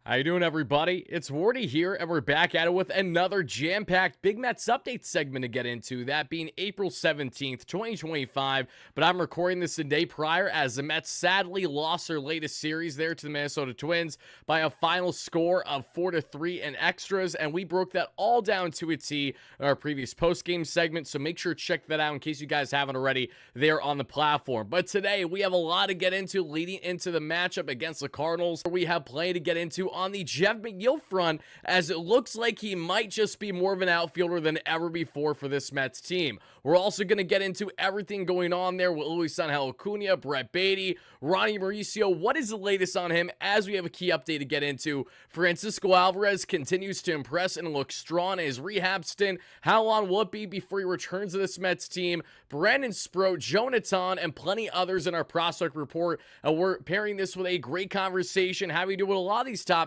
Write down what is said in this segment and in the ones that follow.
How you doing, everybody? It's Wardy here, and we're back at it with another jam-packed Big Mets update segment to get into, that being April 17th, 2025, but I'm recording this the day prior as the Mets sadly lost their latest series there to the Minnesota Twins by a final score of 4-3 in extras, and we broke that all down to a T in our previous post-game segment, so make sure to check that out in case you guys haven't already there on the platform. But today, we have a lot to get into leading into the matchup against the Cardinals. We have plenty to get into on the Jeff McNeil front, as it looks like he might just be more of an outfielder than ever before for this Mets team. We're also going to get into everything going on there with Acuna, Brett Baty, Ronny, Mauricio. What is the latest on him, as we have a key update to get into? Francisco Alvarez continues to impress and look strong in his rehab stint. How long will it be before he returns to this Mets team? Brandon Sproat, Jonathan, and plenty others in our prospect report. And we're pairing this with a great conversation, having to do with a lot of these topics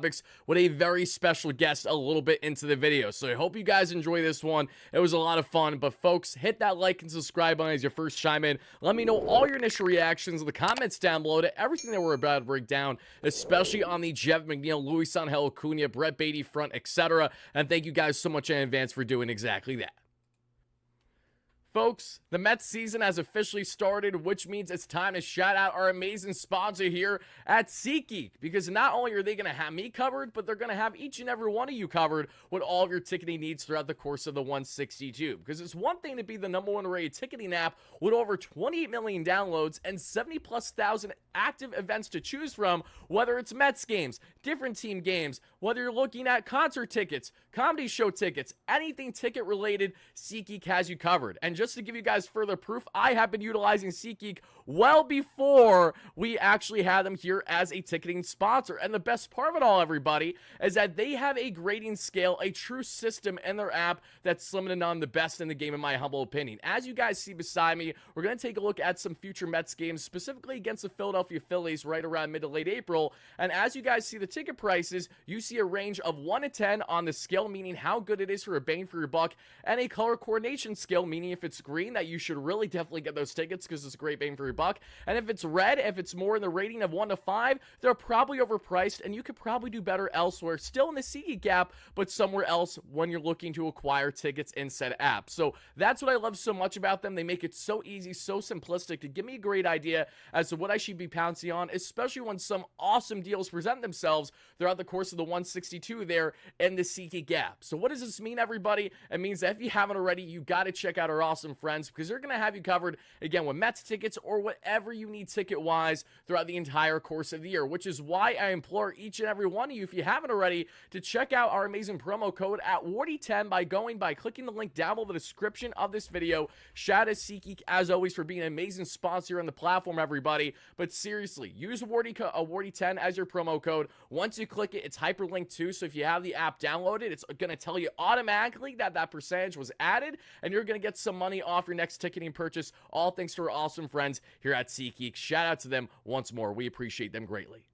with a very special guest a little bit into the video. So I hope you guys enjoy this one. It was a lot of fun. But folks, hit that like and subscribe button as your first chime in. Let me know all your initial reactions in the comments down below to everything that we're about to break down, especially on the Jeff McNeil, Acuna, Brett Baty front, etc. And thank you guys so much in advance for doing exactly that. Folks, the Mets season has officially started, which means it's time to shout out our amazing sponsor here at SeatGeek, because not only are they going to have me covered, but they're going to have each and every one of you covered with all of your ticketing needs throughout the course of the 162. Because it's one thing to be the #1 rated ticketing app with over 28 million downloads and 70,000+ active events to choose from, whether it's Mets games, different team games, whether you're looking at concert tickets, comedy show tickets, anything ticket related, SeatGeek has you covered. And just to give you guys further proof, I have been utilizing SeatGeek well before we actually had them here as a ticketing sponsor. And the best part of it all, everybody, is that they have a grading scale, a true system in their app that's limited on the best in the game, in my humble opinion. As you guys see beside me, we're going to take a look at some future Mets games, specifically against the Philadelphia Phillies right around mid to late April. And as you guys see the ticket prices, you see a range of 1 to 10 on the scale, meaning how good it is for a bang for your buck, and a color coordination scale, meaning if it's green, that you should really definitely get those tickets because it's a great bang for your buck. And if it's red, if it's more in the rating of 1 to 5, they're probably overpriced, and you could probably do better elsewhere, still in the SeatGeek gap, but somewhere else when you're looking to acquire tickets in said app. So that's what I love so much about them. They make it so easy, so simplistic to give me a great idea as to what I should be pouncing on, especially when some awesome deals present themselves throughout the course of the 162 there in the SeatGeek gap. So what does this mean, everybody? It means that if you haven't already, you got to check out our awesome friends, because they're going to have you covered, again, with Mets tickets or whatever you need ticket-wise throughout the entire course of the year, which is why I implore each and every one of you, if you haven't already, to check out our amazing promo code at WardyNYM by clicking the link down below the description of this video. Shout out to SeatGeek, as always, for being an amazing sponsor on the platform, everybody. But seriously, use WardyNYM as your promo code. Once you click it, it's hyperlinked too, so if you have the app downloaded, it's going to tell you automatically that that percentage was added, and you're going to get some money off your next ticketing purchase, all thanks to our awesome friends here at SeatGeek. Shout out to them once more. We appreciate them greatly.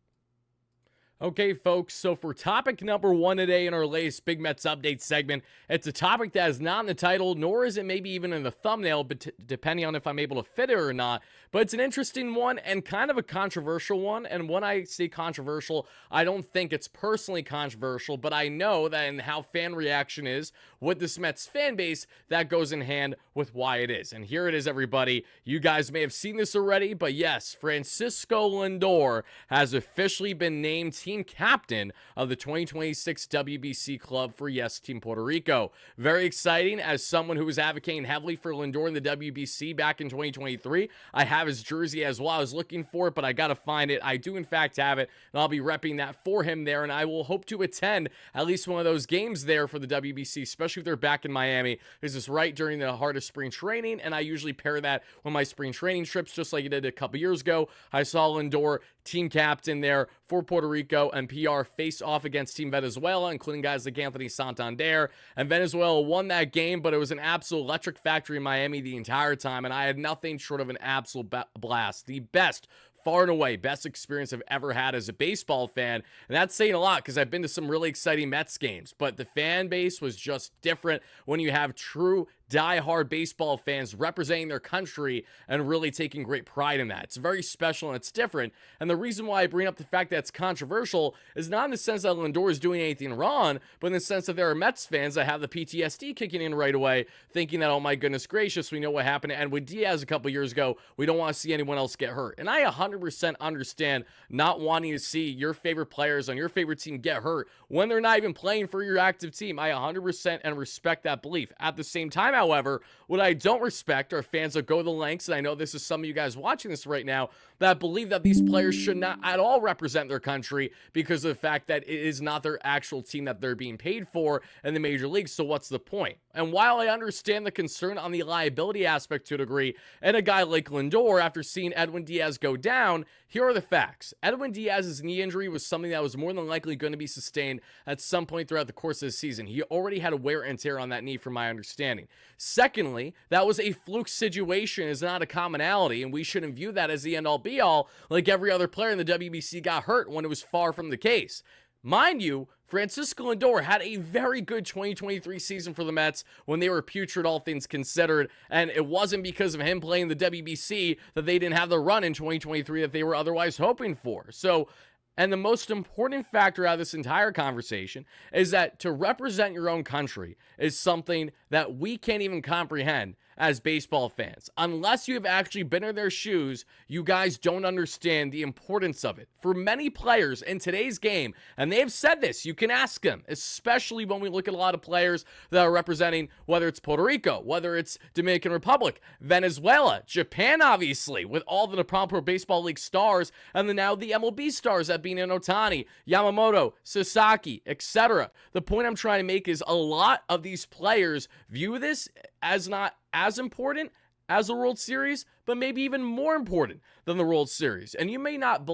Okay, folks, so for topic number 1 today in our latest Big Mets update segment, it's a topic that is not in the title, nor is it maybe even in the thumbnail, but depending on if I'm able to fit it or not. But it's an interesting one and kind of a controversial one. And when I say controversial, I don't think it's personally controversial, but I know that in how fan reaction is with this Mets fan base, that goes in hand with why it is. And here it is, everybody. You guys may have seen this already, but yes, Francisco Lindor has officially been named team captain of the 2026 WBC club for Team Puerto Rico. Very exciting. As someone who was advocating heavily for Lindor in the WBC back in 2023, I have his jersey as well. I was looking for it, but I gotta find it. I do in fact have it, and I'll be repping that for him there, and I will hope to attend at least one of those games there for the WBC, especially if they're back in Miami. This is right during the heart of spring training, and I usually pair that with my spring training trips, just like I did a couple years ago. I saw Lindor team captain there for Puerto Rico, and PR face off against Team Venezuela, including guys like Anthony Santander. And Venezuela won that game, but it was an absolute electric factory in Miami the entire time, and I had nothing short of an absolute blast. The best, far and away, best experience I've ever had as a baseball fan. And that's saying a lot, because I've been to some really exciting Mets games, but the fan base was just different when you have true die-hard baseball fans representing their country and really taking great pride in that. It's very special and it's different. And the reason why I bring up the fact that it's controversial is not in the sense that Lindor is doing anything wrong, but in the sense that there are Mets fans that have the PTSD kicking in right away, thinking that, oh my goodness gracious, we know what happened and with Diaz a couple years ago, we don't want to see anyone else get hurt. And I 100% understand not wanting to see your favorite players on your favorite team get hurt when they're not even playing for your active team. I 100% and respect that belief. At the same time, however, what I don't respect are fans that go the lengths, and I know this is some of you guys watching this right now, that believe that these players should not at all represent their country because of the fact that it is not their actual team that they're being paid for in the major leagues. So what's the point? And while I understand the concern on the liability aspect to a degree, and a guy like Lindor, after seeing Edwin Diaz go down, here are the facts. Edwin Diaz's knee injury was something that was more than likely going to be sustained at some point throughout the course of the season. He already had a wear and tear on that knee from my understanding. Secondly, that was a fluke situation, is not a commonality, and we shouldn't view that as the end-all be-all like every other player in the WBC got hurt when it was far from the case. Mind you, Francisco Lindor had a very good 2023 season for the Mets when they were putrid, all things considered, and it wasn't because of him playing the WBC that they didn't have the run in 2023 that they were otherwise hoping for. So, and the most important factor out of this entire conversation is that to represent your own country is something that we can't even comprehend as baseball fans. Unless you have actually been in their shoes, you guys don't understand the importance of it. For many players in today's game, and they have said this, you can ask them, especially when we look at a lot of players that are representing, whether it's Puerto Rico, whether it's Dominican Republic, Venezuela, Japan, obviously, with all the Nippon Pro Baseball League stars, and then now the MLB stars that being in Ohtani, Yamamoto, Sasaki, etc. The point I'm trying to make is a lot of these players view this as not as important as the World Series, but maybe even more important than the World Series. And you may not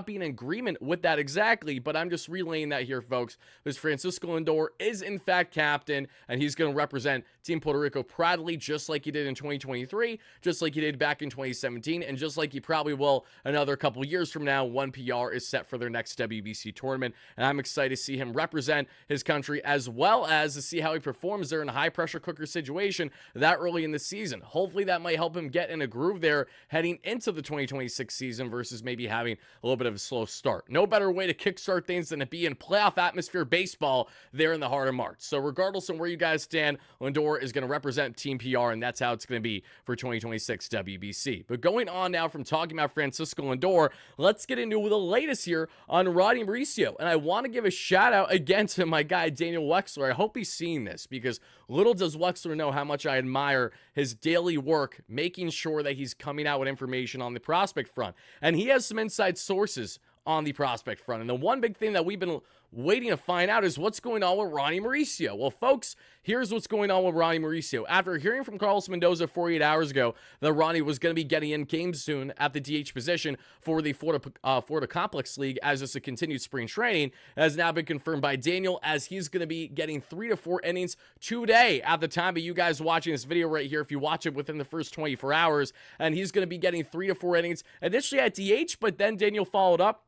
be in agreement with that exactly, but I'm just relaying that here, folks, because Francisco Lindor is in fact captain, and he's going to represent Team Puerto Rico proudly, just like he did in 2023, just like he did back in 2017, and just like he probably will another couple years from now when PR is set for their next WBC tournament. And I'm excited to see him represent his country, as well as to see how he performs there in a high-pressure cooker situation that early in the season. Hopefully that might help him get in a groove there heading into the 2026 season versus maybe having a little bit of a slow start. No better way to kickstart things than to be in playoff atmosphere baseball there in the heart of March. So regardless of where you guys stand, Lindor is going to represent Team PR, and that's how it's going to be for 2026 WBC. But going on now from talking about Francisco Lindor, let's get into the latest here on Ronny Mauricio. And I want to give a shout out again to my guy Daniel Wexler. I hope he's seeing this, because little does Wexler know how much I admire his daily work, making sure that he's coming out with information on the prospect front. And he has some inside sources on the prospect front. And the one big thing that we've been waiting to find out is what's going on with Ronny Mauricio. Well, folks, here's what's going on with Ronny Mauricio. After hearing from Carlos Mendoza 48 hours ago that Ronny was going to be getting in game soon at the DH position for the Florida Complex League as it's a continued spring training, has now been confirmed by Daniel, as he's going to be getting 3 to 4 innings today at the time of you guys watching this video right here, if you watch it within the first 24 hours. And he's going to be getting 3 to 4 innings initially at DH, but then Daniel followed up,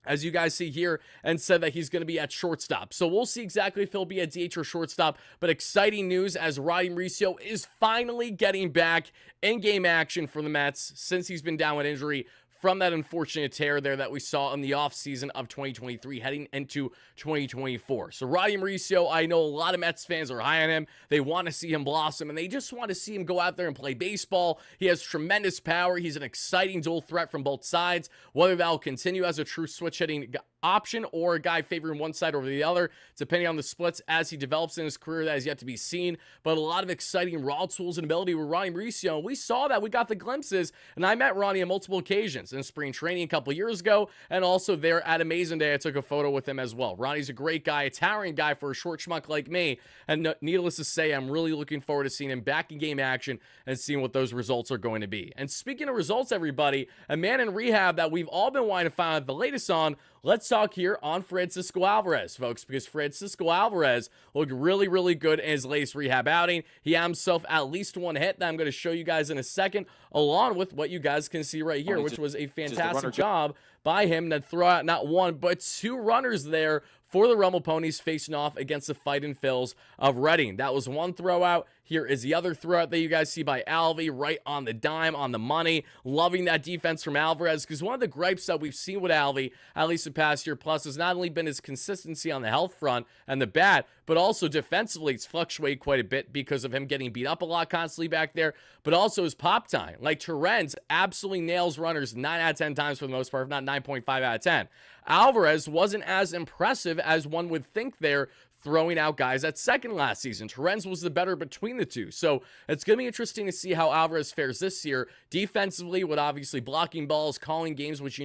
as you guys see here, and said that he's going to be at shortstop. So we'll see exactly if he'll be at DH or shortstop, but exciting news as Ronny Mauricio is finally getting back in game action for the Mets since he's been down with injury from that unfortunate tear there that we saw in the offseason of 2023 heading into 2024. So Ronny Mauricio, I know a lot of Mets fans are high on him. They want to see him blossom, and they just want to see him go out there and play baseball. He has tremendous power. He's an exciting dual threat from both sides. Whether that'll continue as a true switch hitting option or a guy favoring one side over the other, depending on the splits as he develops in his career, that is yet to be seen. But a lot of exciting raw tools and ability with Ronny Mauricio. We saw that. We got the glimpses, and I met Ronny on multiple occasions in spring training a couple years ago, and also there at Amazing Day. I took a photo with him as well. Ronny's a great guy, a towering guy for a short schmuck like me, and needless to say, I'm really looking forward to seeing him back in game action and seeing what those results are going to be. And speaking of results, everybody, a man in rehab that we've all been wanting to find out the latest on, let's talk here on Francisco Alvarez, folks, because Francisco Alvarez looked really, really good in his latest rehab outing. He had himself at least one hit that I'm going to show you guys in a second, along with what you guys can see right here, which was a fantastic job by him to throw out not one, but 2 runners there for the Rumble Ponies facing off against the Fightin' Phils of Reading. That was one throwout. Here is the other throwout that you guys see by Alvy, right on the dime, on the money. Loving that defense from Alvarez, because one of the gripes that we've seen with Alvy, at least the past year plus, has not only been his consistency on the health front and the bat, but also defensively, it's fluctuated quite a bit because of him getting beat up a lot constantly back there, but also his pop time. Like, Terrence absolutely nails runners 9 out of 10 times for the most part, if not 9.5 out of 10. Alvarez wasn't as impressive as one would think there, throwing out guys at second last season. Terrence was the better between the two. So it's going to be interesting to see how Alvarez fares this year. Defensively, with obviously blocking balls, calling games, which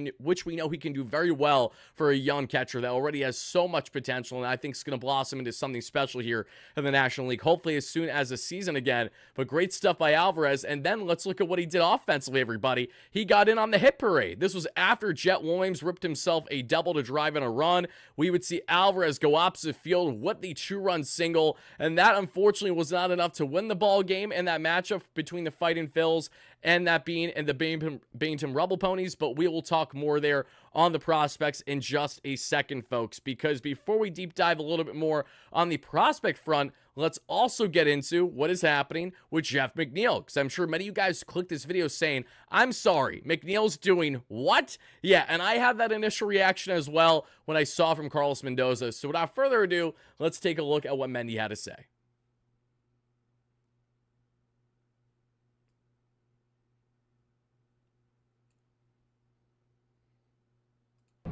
we know he can do very well for a young catcher that already has so much potential, and I think it's going to blossom into something special here in the National League, hopefully as soon as the season again. But great stuff by Alvarez. And then let's look at what he did offensively, everybody. He got in on the hit parade. This was after Jet Williams ripped himself a double to drive in a run. We would see Alvarez go opposite field with the 2-run single, and that unfortunately was not enough to win the ball game in that matchup between the Fightin' Phils and that being and the Binghamton Rumble Ponies. But we will talk more there on the prospects in just a second, folks, because before we deep dive a little bit more on the prospect front, let's also get into what is happening with Jeff McNeil, because I'm sure many of you guys clicked this video saying, I'm sorry, McNeil's doing what? Yeah, and I had that initial reaction as well when I saw from Carlos Mendoza. So without further ado, let's take a look at what Mendy had to say.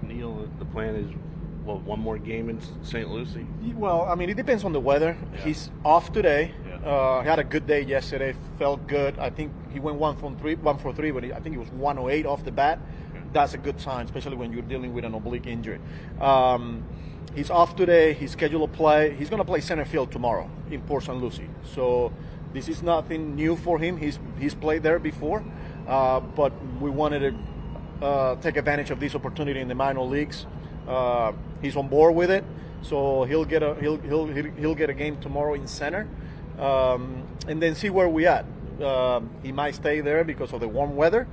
Neil, the plan is, what, one more game in St. Lucie? Well, I mean, it depends on the weather. Yeah. He's off today. Yeah. He had a good day yesterday. Felt good. I think he went 1 for 3, but I think it was 108 off the bat. Okay. That's a good sign, especially when you're dealing with an oblique injury. He's off today. He's scheduled to play. He's going to play center field tomorrow in Port St. Lucie. So this is nothing new for him. He's played there before, but we wanted to take advantage of this opportunity in the minor leagues. He's on board with it, so he'll get a game tomorrow in center, and then see where we at. He might stay there because of the warm weather,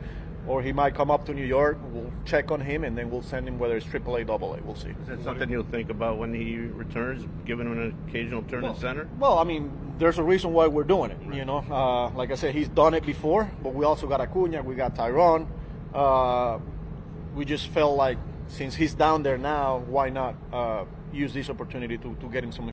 or he might come up to New York. We'll check on him, and then we'll send him whether it's AAA, AA. We'll see. Is that something you'll think about when he returns, giving him an occasional turn in center? Well, I mean, there's a reason why we're doing it. Right. You know, like I said, he's done it before, but we also got Acuna, we got Tyrone. We just felt like, since he's down there now, why not use this opportunity to get him some.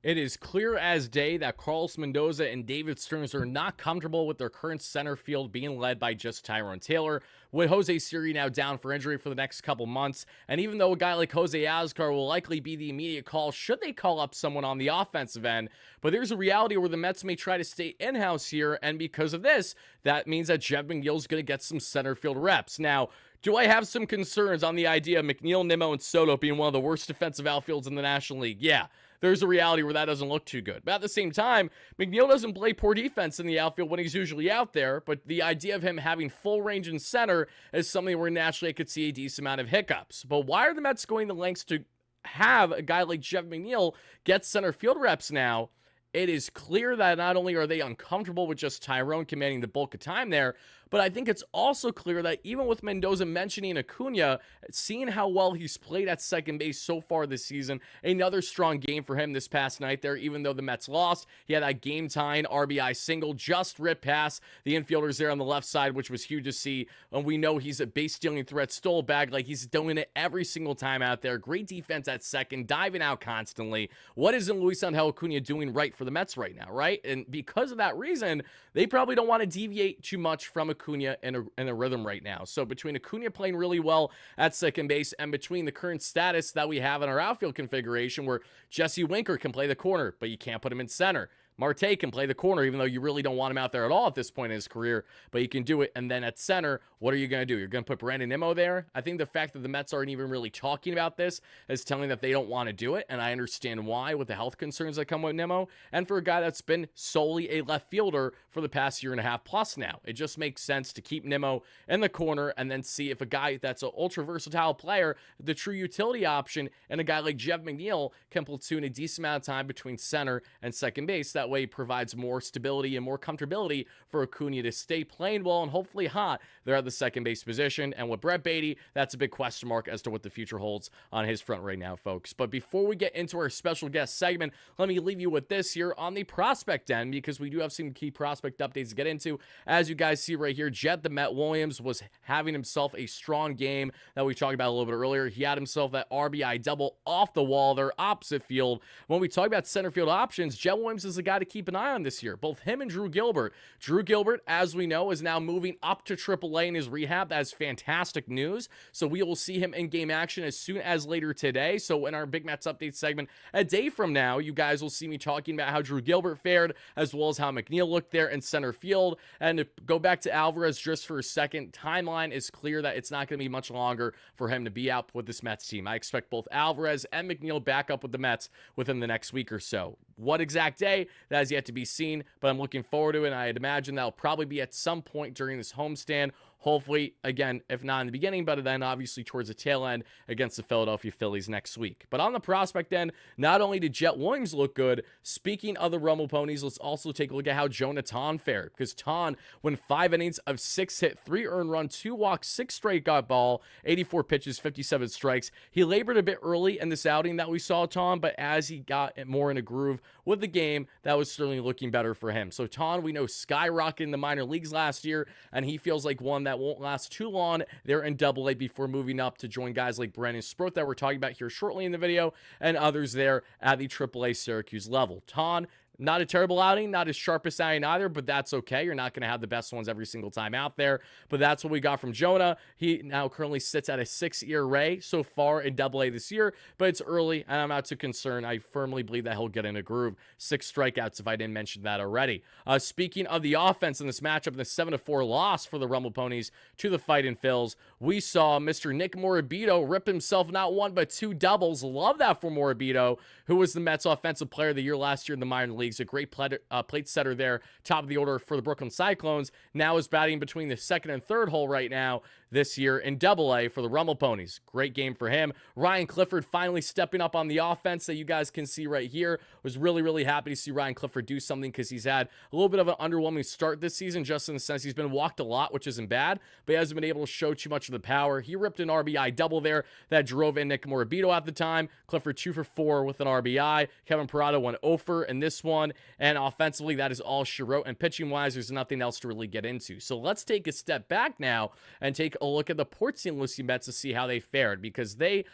It is clear as day that Carlos Mendoza and David Stearns are not comfortable with their current center field being led by just Tyrone Taylor, with Jose Siri now down for injury for the next couple months. And even though a guy like Jose Asgar will likely be the immediate call should they call up someone on the offensive end, but there's a reality where the Mets may try to stay in-house here, and because of this, that means that Jeff McNeil's going to get some center field reps. Now, do I have some concerns on the idea of McNeil, Nimmo, and Soto being one of the worst defensive outfields in the National League? Yeah, there's a reality where that doesn't look too good. But at the same time, McNeil doesn't play poor defense in the outfield when he's usually out there, but the idea of him having full range in center is something where naturally I could see a decent amount of hiccups. But why are the Mets going to lengths to have a guy like Jeff McNeil get center field reps now? It is clear that not only are they uncomfortable with just Tyrone commanding the bulk of time there, but I think it's also clear that even with Mendoza mentioning Acuna, seeing how well he's played at second base so far this season, another strong game for him this past night there, even though the Mets lost. He had that game-tying RBI single, just ripped past the infielders there on the left side, which was huge to see. And we know he's a base-stealing threat, stole a bag like he's doing it every single time out there. Great defense at second, diving out constantly. What isn't Luis Angel Acuna doing right for the Mets right now, right? And because of that reason, they probably don't want to deviate too much from Acuna in a rhythm right now. So between Acuna playing really well at second base and between the current status that we have in our outfield configuration where Jesse Winker can play the corner, but you can't put him in center. Marte can play the corner, even though you really don't want him out there at all at this point in his career, but he can do it. And then at center, what are you going to do? You're going to put Brandon Nimmo there? I think the fact that the Mets aren't even really talking about this is telling that they don't want to do it, and I understand why with the health concerns that come with Nimmo, and for a guy that's been solely a left fielder for the past year and a half plus now. It just makes sense to keep Nimmo in the corner and then see if a guy that's an ultra-versatile player, the true utility option, and a guy like Jeff McNeil can platoon a decent amount of time between center and second base. that way provides more stability and more comfortability for Acuna to stay playing well and hopefully hot there at the second base position. And with Brett Baty, that's a big question mark as to what the future holds on his front right now, folks. But before we get into our special guest segment, let me leave you with this here on the prospect end, because we do have some key prospect updates to get into. As you guys see right here, Jet the Met Williams was having himself a strong game that we talked about a little bit earlier. He had himself that RBI double off the wall there opposite field. When we talk about center field options, Jet Williams is a guy to keep an eye on this year. Both him and Drew Gilbert. Drew Gilbert, as we know, is now moving up to AAA in his rehab. That is fantastic news. So we will see him in game action as soon as later today. So in our Big Mets update segment, a day from now, you guys will see me talking about how Drew Gilbert fared, as well as how McNeil looked there in center field. And to go back to Alvarez just for a second, timeline is clear that it's not going to be much longer for him to be out with this Mets team. I expect both Alvarez and McNeil back up with the Mets within the next week or so. What exact day, that has yet to be seen, but I'm looking forward to it, and I'd imagine that'll probably be at some point during this homestand. Hopefully, again, if not in the beginning, but then obviously towards the tail end against the Philadelphia Phillies next week. But on the prospect end, not only did Jet Williams look good, speaking of the Rumble Ponies, let's also take a look at how Jonathan fared. Because Ton went 5 innings of 6 hit, 3 earned run, 2 walks, 6 strikeout ball, 84 pitches, 57 strikes. He labored a bit early in this outing that we saw Ton, but as he got more in a groove with the game, that was certainly looking better for him. So Ton, we know, skyrocketed in the minor leagues last year, and he feels like one that won't last too long there in AA before moving up to join guys like Brandon Sproat that we're talking about here shortly in the video, and others there at the AAA Syracuse level. Ton, not a terrible outing, not his sharpest outing either, but that's okay. You're not going to have the best ones every single time out there, but that's what we got from Jonah. He now currently sits at a 6 ERA so far in AA this year, but it's early, and I'm not too concerned. I firmly believe that he'll get in a groove. 6 strikeouts if I didn't mention that already. Speaking of the offense in this matchup, the 7-4 loss for the Rumble Ponies to the Fightin' Phils, we saw Mr. Nick Morabito rip himself not 1 but 2 doubles. Love that for Morabito, who was the Mets Offensive Player of the Year last year in the minor leagues. A great plate setter there, top of the order for the Brooklyn Cyclones. Now is batting between the second and third hole right now this year in AA for the Rumble Ponies. Great game for him. Ryan Clifford finally stepping up on the offense that you guys can see right here. Was really, really happy to see Ryan Clifford do something, because he's had a little bit of an underwhelming start this season, just in the sense he's been walked a lot, which isn't bad, but he hasn't been able to show too much of the power. He ripped an RBI double there that drove in Nick Morabito at the time. Clifford 2 for 4 with an RBI. Kevin Parada went 0 for in this one, and offensively, that is all she wrote, and pitching-wise, there's nothing else to really get into. So let's take a step back now and take a look at the Port St. Lucie Mets to see how they fared, because they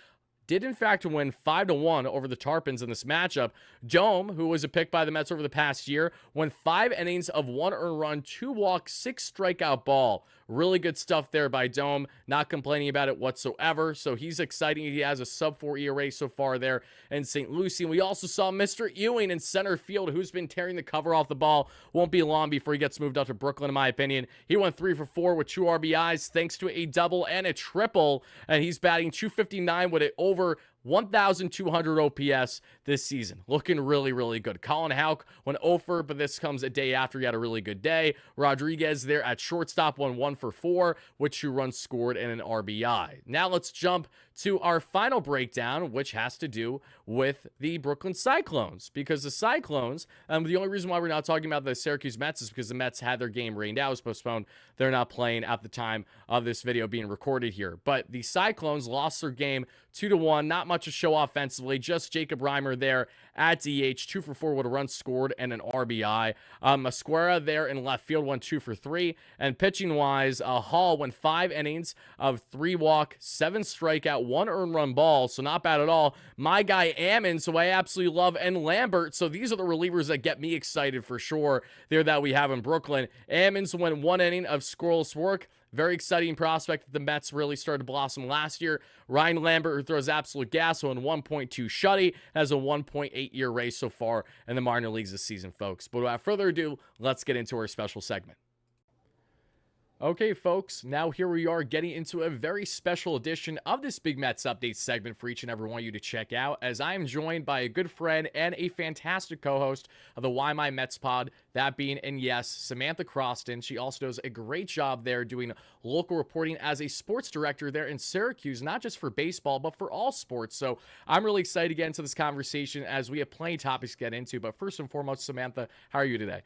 did in fact win 5-1 over the Tarpons in this matchup. Dome, who was a pick by the Mets over the past year, went 5 innings of 1 earned run, 2 walks, 6 strikeout ball. Really good stuff there by Dome. Not complaining about it whatsoever. So he's exciting. He has a sub-4 ERA so far there in St. Lucie. And we also saw Mr. Ewing in center field, who's been tearing the cover off the ball. Won't be long before he gets moved up to Brooklyn, in my opinion. He went 3 for 4 with 2 RBIs, thanks to a double and a triple. And he's batting .259 with it over 1,200 OPS this season. Looking really, really good. Colin Houck went 0 for, but this comes a day after he had a really good day. Rodriguez there at shortstop won 1 for 4 with 2 runs scored and an RBI. Now let's jump to our final breakdown, which has to do with the Brooklyn Cyclones, because the Cyclones, the only reason why we're not talking about the Syracuse Mets is because the Mets had their game rained out. It was postponed. They're not playing at the time of this video being recorded here, but the Cyclones lost their game 2-1. Not much to show offensively, just Jacob Reimer there at DH, 2 for 4 with a run scored and an RBI. Masquera there in left field went 2 for 3, and pitching wise, Hall went 5 innings of 3 walk, 7 strikeout, 1 earned run ball, so not bad at all. My guy Ammons, who I absolutely love, and Lambert, so these are the relievers that get me excited for sure there that we have in Brooklyn. Ammons went 1 inning of scoreless work. Very exciting prospect that the Mets really started to blossom last year. Ryan Lambert, who throws absolute gas, on 1.2 shutty, has a 1.8 year race so far in the minor leagues this season, folks. But without further ado, let's get into our special segment. Okay, folks, now here we are getting into a very special edition of this Big Mets Update segment for each and every one of you to check out, as I am joined by a good friend and a fantastic co-host of the WardyNYM Mets pod, that being, and yes, Samantha Croston. She also does a great job there doing local reporting as a sports director there in Syracuse, not just for baseball, but for all sports. So I'm really excited to get into this conversation as we have plenty of topics to get into. But first and foremost, Samantha, how are you today?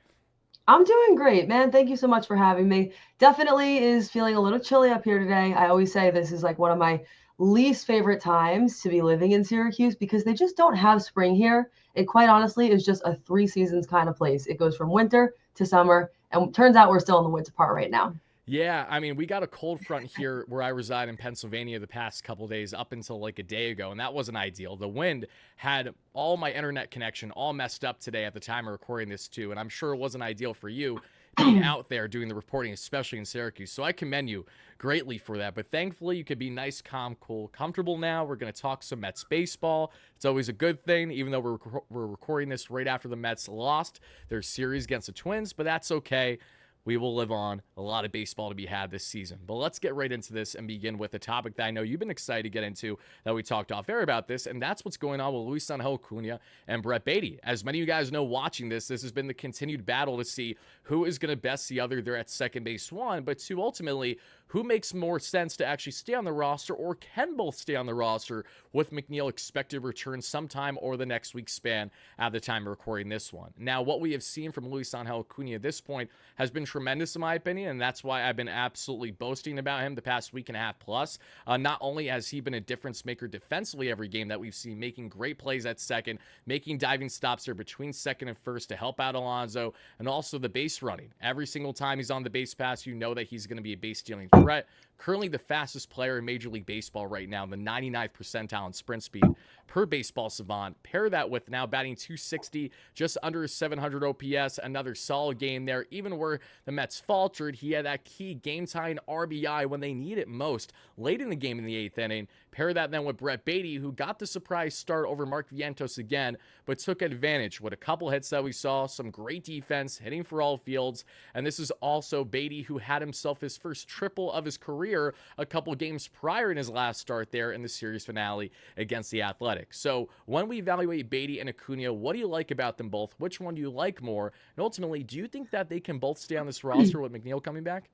I'm doing great, man. Thank you so much for having me. Definitely is feeling a little chilly up here today. I always say this is like one of my least favorite times to be living in Syracuse because they just don't have spring here. It quite honestly is just a three seasons kind of place. It goes from winter to summer, and turns out we're still in the winter part right now. Yeah, I mean, we got a cold front here where I reside in Pennsylvania the past couple days up until like a day ago, and that wasn't ideal. The wind had all my internet connection all messed up today at the time of recording this too, and I'm sure it wasn't ideal for you being out there doing the reporting, especially in Syracuse. So I commend you greatly for that. But thankfully, you could be nice, calm, cool, comfortable now. We're going to talk some Mets baseball. It's always a good thing, even though we're recording this right after the Mets lost their series against the Twins, but that's okay. We will live on. A lot of baseball to be had this season. But let's get right into this and begin with a topic that I know you've been excited to get into, that we talked off air about this, and that's what's going on with Luisangel Acuna and Brett Baty. As many of you guys know watching this has been the continued battle to see who is going to best the other there at second base, one, but two, ultimately, who makes more sense to actually stay on the roster, or can both stay on the roster with McNeil expected to return sometime over the next week span at the time of recording this one. Now, what we have seen from Luisangel Acuna at this point has been tremendous in my opinion, and that's why I've been absolutely boasting about him the past week and a half plus. Not only has he been a difference maker defensively every game that we've seen, making great plays at second, making diving stops there between second and first to help out Alonso, and also the base running. Every single time he's on the base pass, you know that he's going to be a base stealing threat. Currently the fastest player in Major League Baseball right now, the 99th percentile in sprint speed per Baseball Savant. Pair that with now batting 260, just under 700 OPS, another solid game there. Even where the Mets faltered, he had that key game-tying RBI when they need it most, late in the game in the 8th inning. Pair that then with Brett Baty, who got the surprise start over Mark Vientos again, but took advantage with a couple hits that we saw, some great defense, hitting for all fields. And this is also Baty, who had himself his first triple of his career a couple games prior in his last start there in the series finale against the Athletics. So when we evaluate Baty and Acuna, what do you like about them both? Which one do you like more? And ultimately, do you think that they can both stay on this roster with McNeil coming back?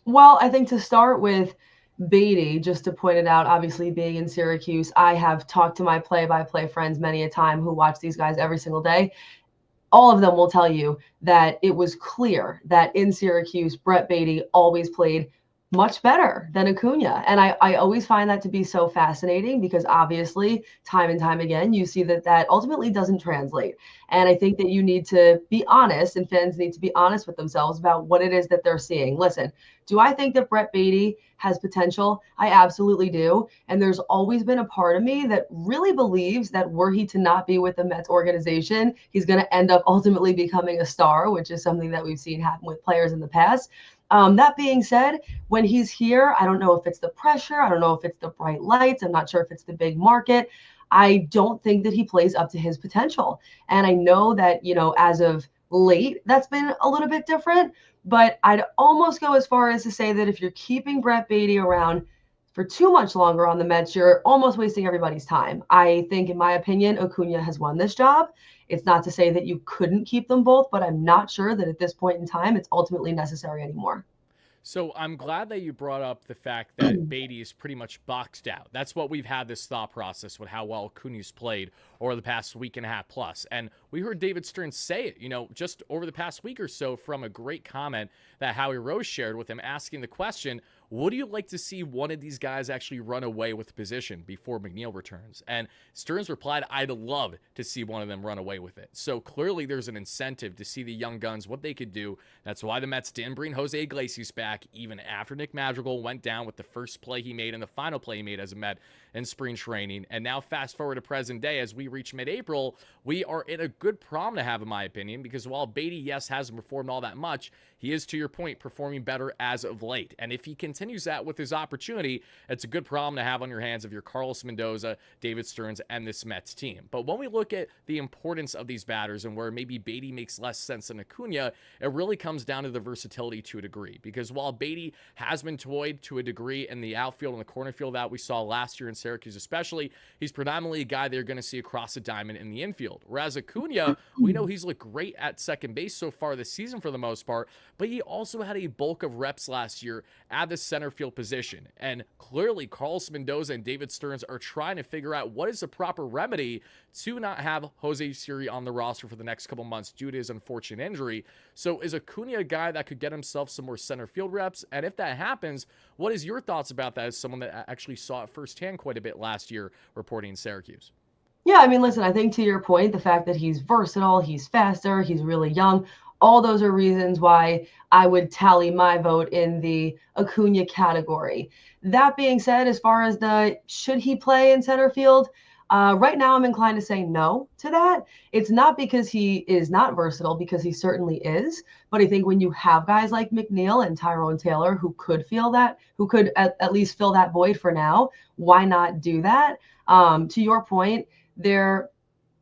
Well, I think to start with Baty, just to point it out, obviously being in Syracuse, I have talked to my play-by-play friends many a time who watch these guys every single day. All of them will tell you that it was clear that in Syracuse, Brett Baty always played much better than Acuna. And I always find that to be so fascinating because obviously time and time again, you see that ultimately doesn't translate. And I think that you need to be honest, and fans need to be honest with themselves about what it is that they're seeing. Listen, do I think that Brett Baty has potential? I absolutely do. And there's always been a part of me that really believes that were he to not be with the Mets organization, he's going to end up ultimately becoming a star, which is something that we've seen happen with players in the past. That being said, when he's here, I don't know if it's the pressure. I don't know if it's the bright lights. I'm not sure if it's the big market. I don't think that he plays up to his potential. And I know that, as of late, that's been a little bit different. But I'd almost go as far as to say that if you're keeping Brett Baty around for too much longer on the Mets, you're almost wasting everybody's time. I think, in my opinion, Acuna has won this job. It's not to say that you couldn't keep them both, but I'm not sure that at this point in time, it's ultimately necessary anymore. So I'm glad that you brought up the fact that Baty is pretty much boxed out. That's what we've had this thought process with how well Acuna's played over the past week and a half plus. And we heard David Stern say it, just over the past week or so from a great comment that Howie Rose shared with him asking the question, would you like to see one of these guys actually run away with the position before McNeil returns? And Stearns replied, I'd love to see one of them run away with it. So clearly there's an incentive to see the young guns, what they could do. That's why the Mets didn't bring Jose Iglesias back, even after Nick Madrigal went down with the first play he made and the final play he made as a Met in spring training. And now fast forward to present day, as we reach mid-April, we are in a good problem to have, in my opinion, because while Baty, yes, hasn't performed all that much, he is, to your point, performing better as of late. And if he continues continues that with his opportunity, it's a good problem to have on your hands if you're Carlos Mendoza, David Stearns, and this Mets team. But when we look at the importance of these batters and where maybe Baty makes less sense than Acuna, it really comes down to the versatility to a degree. Because while Baty has been toyed to a degree in the outfield and the corner field that we saw last year in Syracuse especially, he's predominantly a guy they're going to see across the diamond in the infield. Whereas Acuna, we know he's looked great at second base so far this season for the most part, but he also had a bulk of reps last year at the center field position. And clearly, Carlos Mendoza and David Stearns are trying to figure out what is the proper remedy to not have Jose Siri on the roster for the next couple months due to his unfortunate injury. So is Acuna a guy that could get himself some more center field reps? And if that happens, what is your thoughts about that as someone that actually saw it firsthand quite a bit last year reporting in Syracuse? Yeah, I mean, listen, I think to your point, the fact that he's versatile, he's faster, he's really young, all those are reasons why I would tally my vote in the Acuna category. That being said, as far as the should he play in center field, right now I'm inclined to say no to that. It's not because he is not versatile, because he certainly is. But I think when you have guys like McNeil and Tyrone Taylor who could feel that, who could at least fill that void for now, why not do that? To your point, there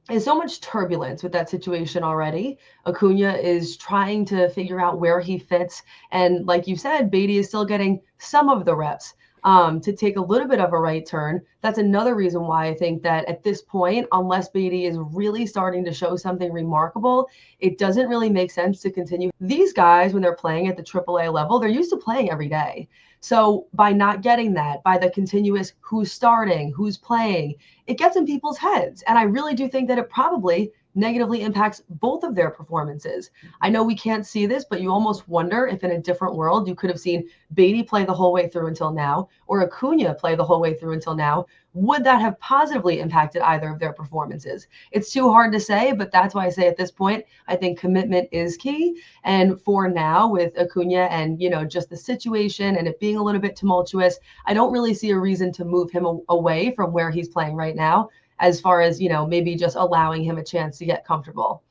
is so much turbulence with that situation already. Acuna is trying to figure out where he fits. And like you said, Baty is still getting some of the reps to take a little bit of a right turn. That's another reason why I think that at this point, unless Baty is really starting to show something remarkable, it doesn't really make sense to continue. These guys, when they're playing at the AAA level, they're used to playing every day. So by not getting that, by the continuous who's starting, who's playing, it gets in people's heads. And I really do think that it probably negatively impacts both of their performances. I know we can't see this, but you almost wonder if in a different world you could have seen Baty play the whole way through until now, or Acuna play the whole way through until now. Would that have positively impacted either of their performances? It's too hard to say, but that's why I say at this point, I think commitment is key. And for now, with Acuna and, just the situation and it being a little bit tumultuous, I don't really see a reason to move him away from where he's playing right now, as far as, maybe just allowing him a chance to get comfortable.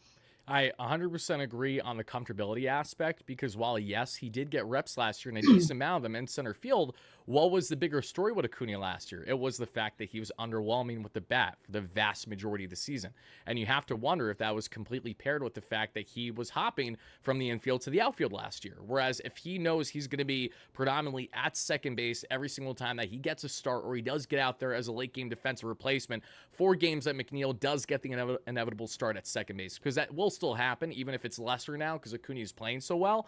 I 100% agree on the comfortability aspect, because while, yes, he did get reps last year and a decent amount of them in center field, what was the bigger story with Acuna last year? It was the fact that he was underwhelming with the bat for the vast majority of the season. And you have to wonder if that was completely paired with the fact that he was hopping from the infield to the outfield last year. Whereas if he knows he's going to be predominantly at second base every single time that he gets a start, or he does get out there as a late game defensive replacement for games that McNeil does get the inevitable start at second base, because that will still happen, even if it's lesser now because Acuna is playing so well.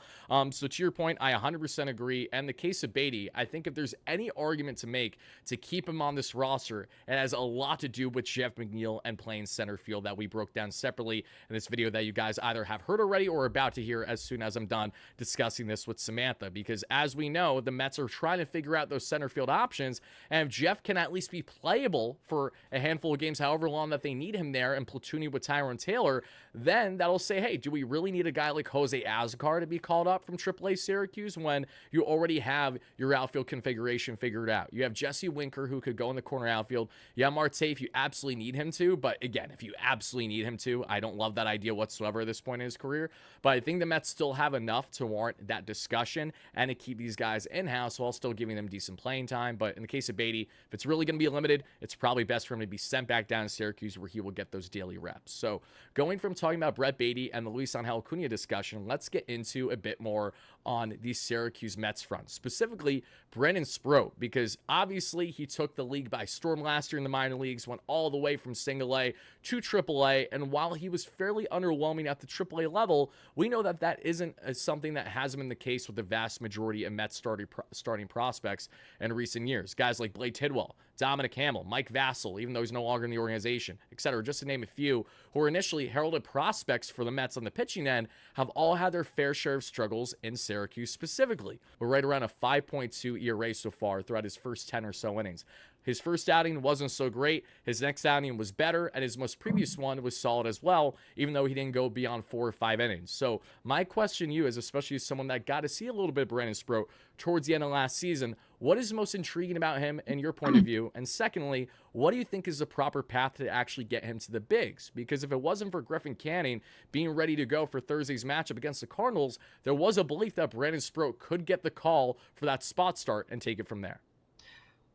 So to your point, I 100% agree. And the case of Baty, I think if there's any argument to make to keep him on this roster, it has a lot to do with Jeff McNeil and playing center field that we broke down separately in this video that you guys either have heard already or are about to hear as soon as I'm done discussing this with Samantha. Because as we know, the Mets are trying to figure out those center field options, and if Jeff can at least be playable for a handful of games, however long that they need him there, and platooning with Tyrone Taylor, then that'll say, hey, do we really need a guy like Jose Azocar to be called up from AAA Syracuse when you already have your outfield configuration figured out? You have Jesse Winker, who could go in the corner outfield. You have Marte if you absolutely need him to, but again, if you absolutely need him to, I don't love that idea whatsoever at this point in his career, but I think the Mets still have enough to warrant that discussion and to keep these guys in-house while still giving them decent playing time. But in the case of Baty, if it's really going to be limited, it's probably best for him to be sent back down to Syracuse where he will get those daily reps. So going from talking about Brett Baty and the Luis Angel Acuna discussion, let's get into a bit more on the Syracuse Mets front, specifically Brennan Sproat, because obviously he took the league by storm last year in the minor leagues, went all the way from single A to AAA, and while he was fairly underwhelming at the AAA level, we know that that isn't something that hasn't been the case with the vast majority of Mets starting prospects in recent years. Guys like Blake Tidwell, Dominic Hamill, Mike Vassell, even though he's no longer in the organization, etc., just to name a few, who were initially heralded prospects for the Mets on the pitching end, have all had their fair share of struggles in Syracuse specifically. We're right around a 5.2 ERA so far throughout his first 10 or so innings. His first outing wasn't so great, his next outing was better, and his most previous one was solid as well, even though he didn't go beyond 4 or 5 innings. So my question to you is, especially as someone that got to see a little bit of Brennan Sproat towards the end of last season, What is most intriguing about him in your point of view? And secondly, what do you think is the proper path to actually get him to the bigs? Because if it wasn't for Griffin Canning being ready to go for Thursday's matchup against the Cardinals, there was a belief that Brandon Sproat could get the call for that spot start and take it from there.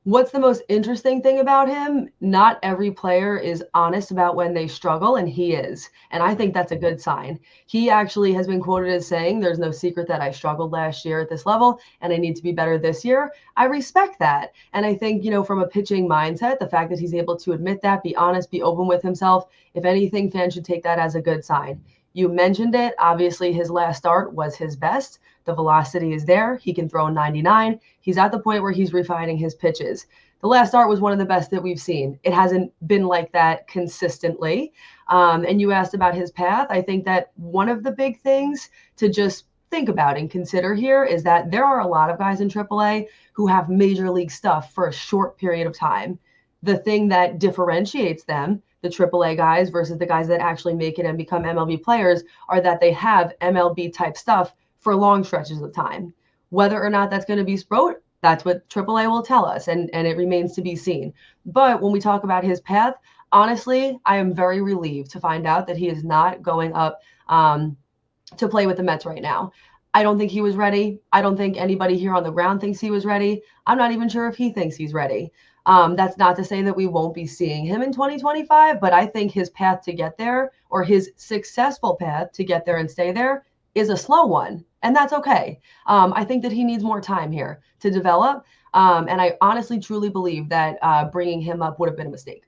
What's the most interesting thing about him? Not every player is honest about when they struggle, and he is. And I think that's a good sign. He actually has been quoted as saying, there's no secret that I struggled last year at this level, and I need to be better this year. I respect that. And I think, from a pitching mindset, the fact that he's able to admit that, be honest, be open with himself, if anything, fans should take that as a good sign. You mentioned it. Obviously, his last start was his best. The velocity is there. He can throw 99. He's at the point where he's refining his pitches. The last start was one of the best that we've seen. It hasn't been like that consistently. And you asked about his path. I think that one of the big things to just think about and consider here is that there are a lot of guys in AAA who have major league stuff for a short period of time. The thing that differentiates them, the AAA guys versus the guys that actually make it and become MLB players, are that they have MLB type stuff for long stretches of time. Whether or not that's going to be Sproat, that's what AAA will tell us, and it remains to be seen. But when we talk about his path, honestly, I am very relieved to find out that he is not going up to play with the Mets right now. I don't think he was ready. I don't think anybody here on the ground thinks he was ready. I'm not even sure if he thinks he's ready. That's not to say that we won't be seeing him in 2025, but I think his path to get there, or his successful path to get there and stay there, is a slow one, and that's okay. I think that he needs more time here to develop, and I honestly, truly believe that bringing him up would have been a mistake.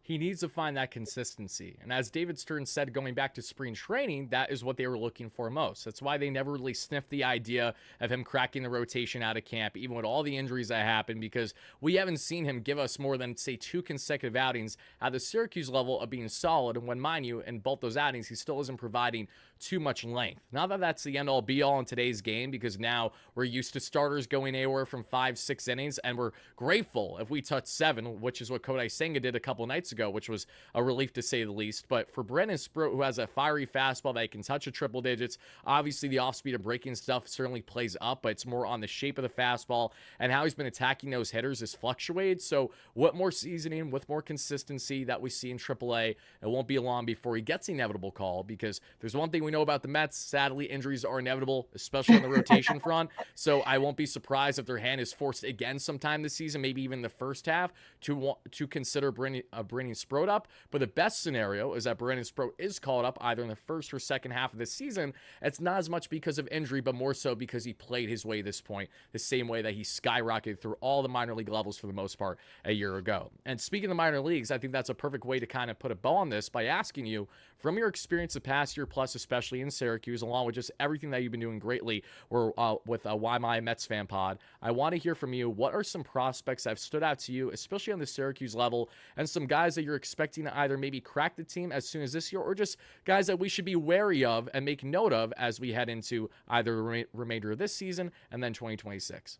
He needs to find that consistency. And as David Stern said, going back to spring training, that is what they were looking for most. That's why they never really sniffed the idea of him cracking the rotation out of camp, even with all the injuries that happened, because we haven't seen him give us more than, say, 2 consecutive outings at the Syracuse level of being solid. And when, mind you, in both those outings, he still isn't providing too much length. Not that that's the end-all be-all in today's game, because now we're used to starters going anywhere from 5-6 innings, and we're grateful if we touch 7, which is what Kodai Senga did a couple nights ago, which was a relief to say the least. But for Brandon Sproat, who has a fiery fastball that he can touch at triple digits, obviously the off-speed and breaking stuff certainly plays up, but it's more on the shape of the fastball, and how he's been attacking those hitters is fluctuated. So what more seasoning, with more consistency that we see in AAA, it won't be long before he gets the inevitable call, because there's one thing we know about the Mets. Sadly, injuries are inevitable, especially on the rotation front. So I won't be surprised if their hand is forced again sometime this season, maybe even the first half, to consider bringing Sproat up. But the best scenario is that Brandon Sproat is called up either in the first or second half of the season. It's not as much because of injury, but more so because he played his way to this point, the same way that he skyrocketed through all the minor league levels for the most part a year ago. And speaking of the minor leagues, I think that's a perfect way to kind of put a bow on this by asking you, from your experience the past year plus, especially in Syracuse, along with just everything that you've been doing greatly with Why My Mets Fan Pod, I want to hear from you. What are some prospects that have stood out to you, especially on the Syracuse level, and some guys that you're expecting to either maybe crack the team as soon as this year, or just guys that we should be wary of and make note of as we head into either the remainder of this season and then 2026?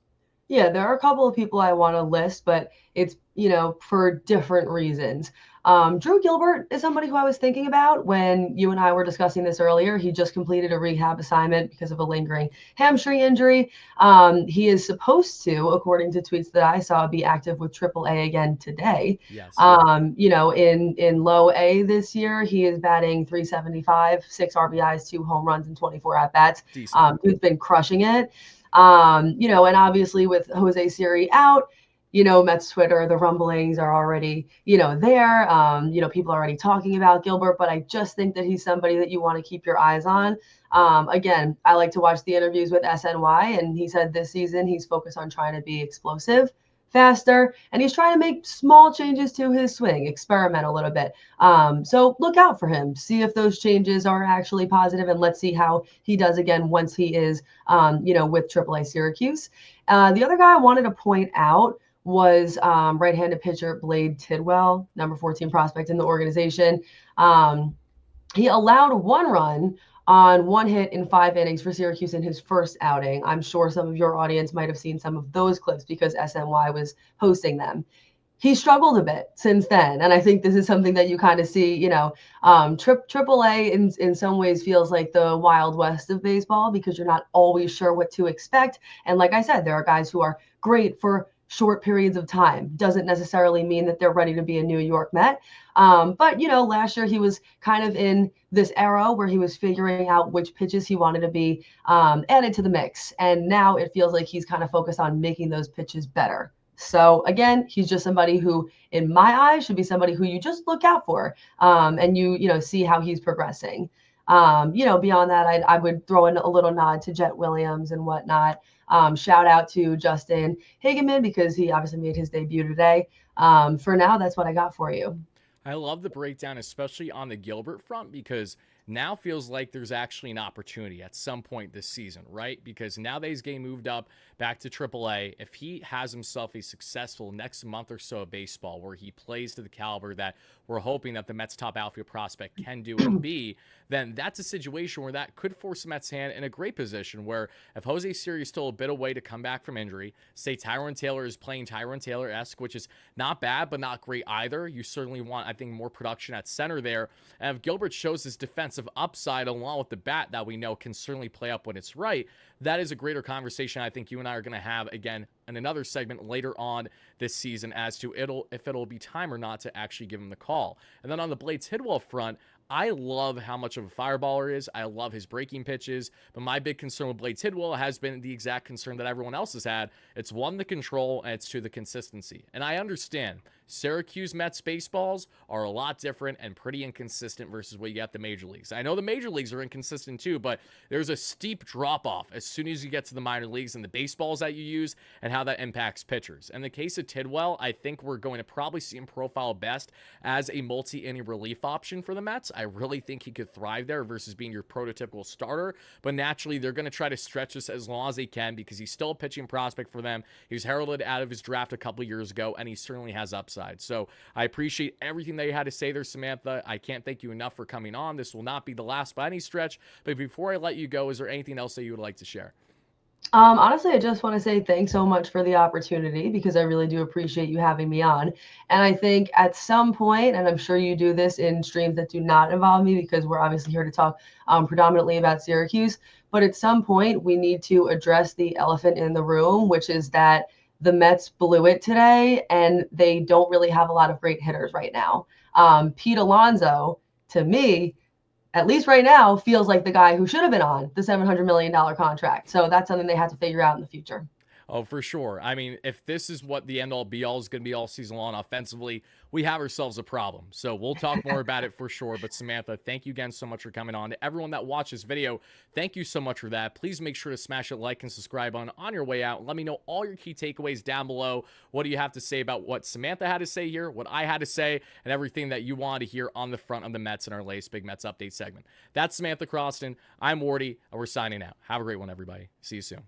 Yeah, there are a couple of people I want to list, but it's, for different reasons. Drew Gilbert is somebody who I was thinking about when you and I were discussing this earlier. He just completed a rehab assignment because of a lingering hamstring injury. He is supposed to, according to tweets that I saw, be active with AAA again today. Yes. In low A this year, he is batting .375, 6 RBIs, 2 home runs, and 24 at-bats. Who's been crushing it. And obviously with Jose Siri out, Mets Twitter, the rumblings are already, there. People are already talking about Gilbert, but I just think that he's somebody that you want to keep your eyes on. Again, I like to watch the interviews with SNY, and he said this season he's focused on trying to be explosive, faster, and he's trying to make small changes to his swing, experiment a little bit. So look out for him, see if those changes are actually positive, and let's see how he does again once he is, with AAA Syracuse. The other guy I wanted to point out was right-handed pitcher Blade Tidwell, number 14 prospect in the organization. He allowed 1 run on 1 hit in 5 innings for Syracuse in his first outing. I'm sure some of your audience might have seen some of those clips because SNY was hosting them. he struggled a bit since then. And I think this is something that you kind of see, Triple A in some ways feels like the Wild West of baseball because you're not always sure what to expect. And like I said, there are guys who are great for short periods of time. Doesn't necessarily mean that they're ready to be a New York Met. But, last year he was kind of in this era where he was figuring out which pitches he wanted to be added to the mix. And now it feels like he's kind of focused on making those pitches better. So again, he's just somebody who, in my eyes, should be somebody who you just look out for, and you see how he's progressing. Beyond that, I would throw in a little nod to Jet Williams and whatnot. Shout out to Justin Hageman because he obviously made his debut today. For now, that's what I got for you. I love the breakdown, especially on the Gilbert front, because now feels like there's actually an opportunity at some point this season, right? Because now that he's getting moved up back to AAA, if he has himself a successful next month or so of baseball where he plays to the caliber that we're hoping that the Mets top outfield prospect can do and be, then that's a situation where that could force the Mets' hand in a great position where if Jose Siri is still a bit away to come back from injury, say Tyrone Taylor is playing Tyrone Taylor-esque, which is not bad but not great either. You certainly want, I think, more production at center there. And if Gilbert shows his defensive upside along with the bat that we know can certainly play up when it's right, that is a greater conversation I think you and I are going to have again in another segment later on this season as to if it'll be time or not to actually give him the call. And then on the Blades Hidwell front, I love how much of a fireballer he is. I love his breaking pitches. But my big concern with Blades Hidwell has been the exact concern that everyone else has had. It's one, the control, and it's two, the consistency. And I understand Syracuse Mets baseballs are a lot different and pretty inconsistent versus what you get at the major leagues. I know the major leagues are inconsistent too, but there's a steep drop-off as soon as you get to the minor leagues and the baseballs that you use and how that impacts pitchers. In the case of Tidwell, I think we're going to probably see him profile best as a multi-inning relief option for the Mets. I really think he could thrive there versus being your prototypical starter, but naturally they're going to try to stretch this as long as they can because he's still a pitching prospect for them. He was heralded out of his draft a couple years ago, and he certainly has upside. So I appreciate everything that you had to say there, Samantha. I can't thank you enough for coming on. This will not be the last by any stretch, but before I let you go, is there anything else that you would like to share? Honestly, I just want to say thanks so much for the opportunity because I really do appreciate you having me on. And I think at some point, and I'm sure you do this in streams that do not involve me because we're obviously here to talk predominantly about Syracuse, but at some point we need to address the elephant in the room, which is that the Mets blew it today and they don't really have a lot of great hitters right now. Pete Alonso, to me, at least right now, feels like the guy who should have been on the $700 million contract. So that's something they have to figure out in the future. Oh, for sure. I mean, if this is what the end-all be-all is going to be all season long offensively, we have ourselves a problem. So we'll talk more about it for sure. But Samantha, thank you again so much for coming on. To everyone that watched this video, thank you so much for that. Please make sure to smash that like and subscribe on your way out. Let me know all your key takeaways down below. What do you have to say about what Samantha had to say here, what I had to say, and everything that you wanted to hear on the front of the Mets in our latest Big Mets Update segment. That's Samantha Croston. I'm Wardy, and we're signing out. Have a great one, everybody. See you soon.